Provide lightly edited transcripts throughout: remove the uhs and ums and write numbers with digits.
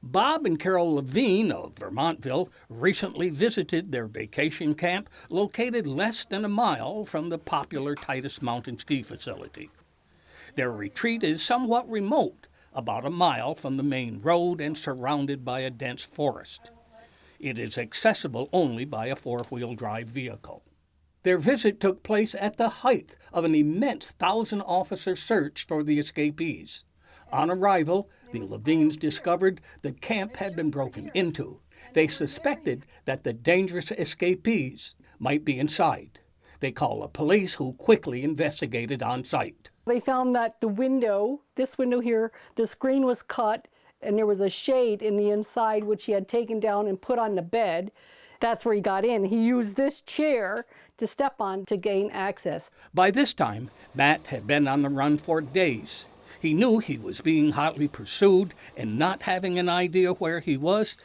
Bob and Carol Levine of Vermontville recently visited their vacation camp located less than a mile from the popular Titus Mountain ski facility. Their retreat is somewhat remote, about a mile from the main road and surrounded by a dense forest. It is accessible only by a four-wheel drive vehicle. Their visit took place at the height of an immense 1,000-officer search for the escapees. On arrival, the Levines discovered the camp had been broken into. They suspected that the dangerous escapees might be inside. They called the police, who quickly investigated on site. They found that the window, this window here, the screen was cut, and there was a shade in the inside which he had taken down and put on the bed. That's where he got in. He used this chair to step on to gain access. By this time, Matt had been on the run for days. He knew he was being hotly pursued, and not having an idea where he was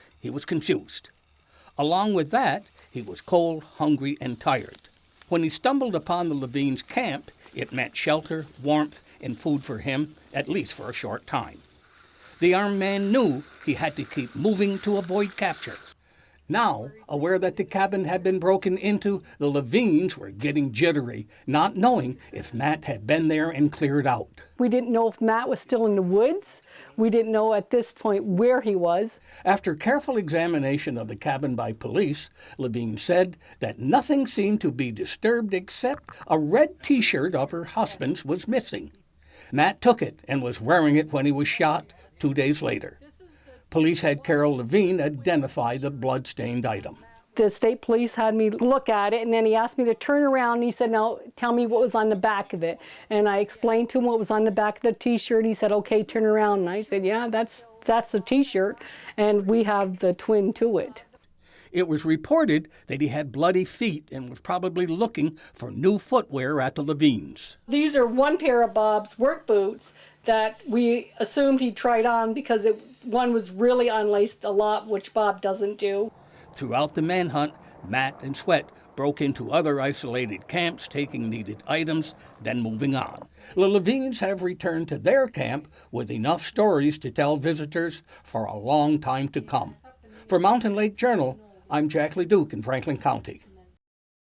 confused. Along with that, he was cold, hungry, and tired. When he stumbled upon the Levines' camp, it meant shelter, warmth, and food for him, at least for a short time. The armed man knew he had to keep moving to avoid capture. Now, aware that the cabin had been broken into, the Levines were getting jittery, not knowing if Matt had been there and cleared out. We didn't know if Matt was still in the woods. We didn't know at this point where he was. After careful examination of the cabin by police, Levine said that nothing seemed to be disturbed except a red T-shirt of her husband's was missing. Matt took it and was wearing it when he was shot 2 days later. Police had Carol Levine identify the blood-stained item. The state police had me look at it, and then he asked me to turn around, and he said, now tell me what was on the back of it. And I explained to him what was on the back of the T-shirt. He said, okay, turn around. And I said, yeah, that's a T-shirt, and we have the twin to it. It was reported that he had bloody feet and was probably looking for new footwear at the Levines. These are one pair of Bob's work boots that we assumed he tried on because one was really unlaced a lot, which Bob doesn't do. Throughout the manhunt, Matt and Sweat broke into other isolated camps, taking needed items, then moving on. The Levines have returned to their camp with enough stories to tell visitors for a long time to come. For Mountain Lake Journal, I'm Jack LaDuke in Franklin County.